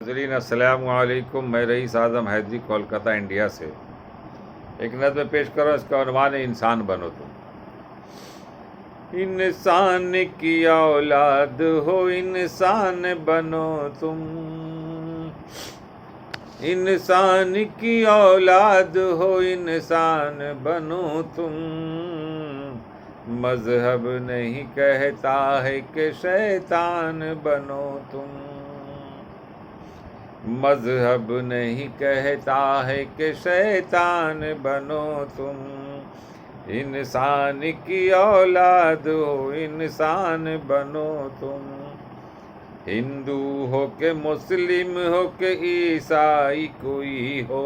नाज़रीन अस्सलाम वालेकुम। मैं रईस आज़म हैदरी कोलकाता इंडिया से एक नज़्म पेश करो। इसका उन्वान है इंसान बनो तुम। इंसान की औलाद हो इंसान बनो तुम, इंसान की औलाद हो इंसान बनो तुम। मजहब नहीं कहता है कि शैतान बनो तुम, मजहब नहीं कहता है कि शैतान बनो तुम। इंसान की औलाद हो इंसान बनो तुम। हिंदू हो के मुस्लिम हो के ईसाई कोई हो,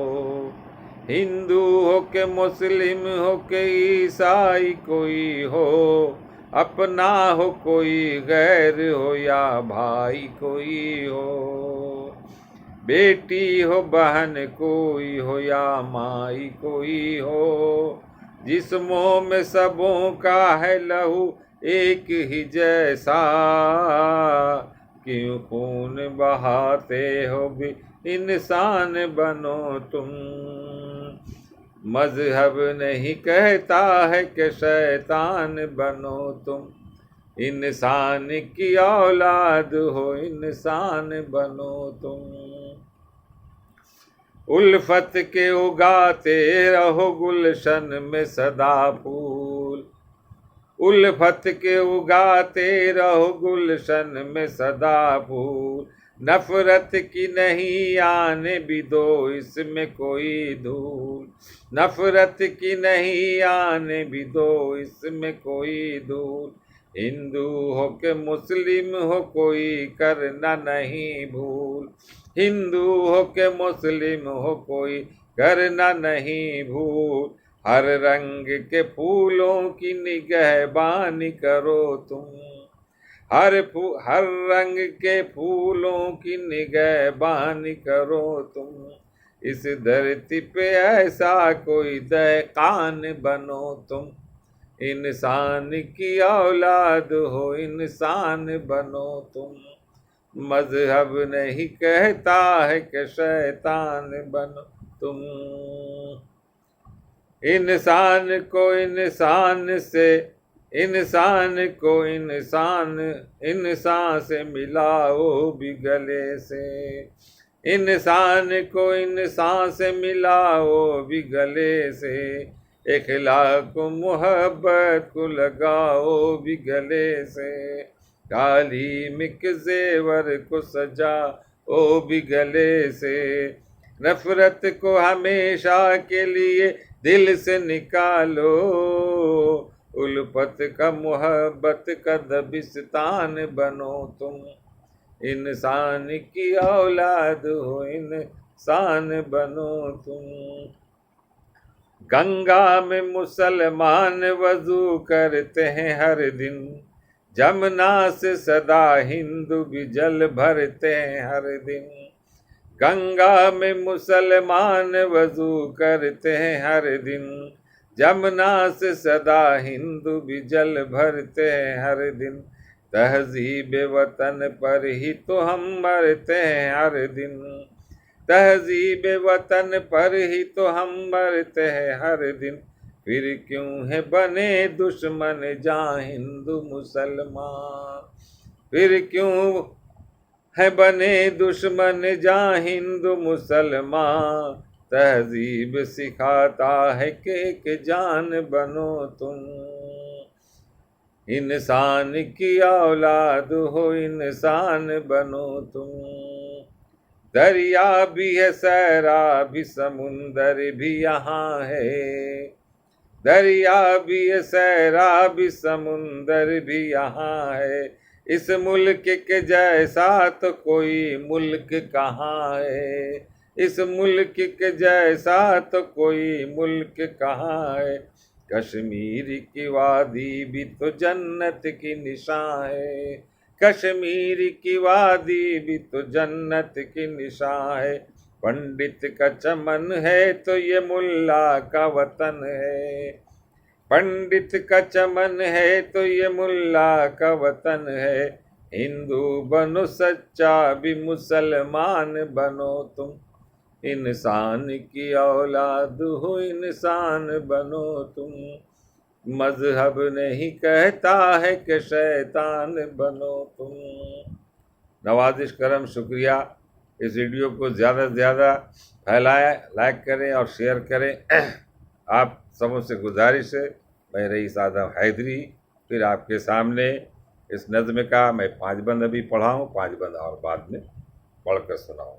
हिंदू हो के मुस्लिम हो के ईसाई कोई हो, अपना हो कोई गैर हो या भाई कोई हो। बेटी हो बहन कोई हो या माई कोई हो, जिस्मों में सबों का है लहू एक ही जैसा। क्यों खून बहाते हो भी इंसान बनो तुम। मजहब नहीं कहता है कि शैतान बनो तुम। इंसान की औलाद हो इंसान बनो तुम। उल्फत के उगाते रहो गुलशन में सदा फूल, उल्फत के उगाते रहो गुलशन में सदा फूल। नफरत की नहीं आने भी दो इसमें कोई धूल, नफरत की नहीं आने भी दो इसमें कोई धूल। हिंदू हो के मुस्लिम हो कोई करना नहीं भूल, हिंदू हो के मुस्लिम हो कोई करना नहीं भूल। हर रंग के फूलों की निगहबानी करो तुम, हर रंग के फूलों की निगहबानी करो तुम। इस धरती पे ऐसा कोई दहकान बनो तुम। इंसान की औलाद हो इंसान बनो तुम। मजहब नहीं कहता है कि शैतान बनो तुम। इंसान को इंसान से, इंसान को इंसान से मिलाओ भी गले से, इंसान को इंसान से मिलाओ भी गले से। इखलाक मोहब्बत को लगाओ भी गले से, तालीम के जेवर को सजाओ भी गले से। नफरत को हमेशा के लिए दिल से निकालो, उल्फत का मोहब्बत का दबिस्तान बनो तुम। इंसान की औलाद हो इंसान बनो तुम। गंगा में मुसलमान वजू करते हैं हर दिन, जमुना से सदा हिंदू भी जल भरते हैं हर दिन। गंगा में मुसलमान वजू करते हैं हर दिन, जमुना से सदा हिंदू भी जल भरते हैं हर दिन। तहजीब वतन पर ही तो हम मरते हैं हर दिन, तहजीब वतन पर ही तो हम मरते हैं हर दिन। फिर क्यों है बने दुश्मन जहाँ हिंदू मुसलमान, फिर क्यों है बने दुश्मन जहाँ हिंदू मुसलमान। तहजीब सिखाता है कि एक जान बनो तुम। इंसान की औलाद हो इंसान बनो तुम। दरिया भी है सहरा भी समुंदर भी यहाँ है, दरिया भी है सहरा भी समुंदर भी यहाँ है। इस मुल्क के जैसा तो कोई मुल्क कहाँ है, इस मुल्क के जैसा तो कोई मुल्क कहाँ है। कश्मीर की वादी भी तो जन्नत की निशान है, कश्मीर की वादी भी तो जन्नत की निशान है। पंडित का चमन है तो ये मुल्ला का वतन है, पंडित का चमन है तो ये मुल्ला का वतन है। हिंदू बनो सच्चा भी मुसलमान बनो तुम, इंसान की औलाद हो इंसान बनो तुम, मजहब नहीं कहता है कि शैतान बनो तुम। नवाजिश करम, शुक्रिया। इस वीडियो को ज़्यादा से ज़्यादा फैलाएं, लाइक करें और शेयर करें। आप सबों से गुजारिश है, मैं रईस आदम हैदरी फिर आपके सामने इस नज़्म का मैं 5 बंद अभी पढ़ाऊँ, 5 बंद और बाद में पढ़कर सुनाऊँ।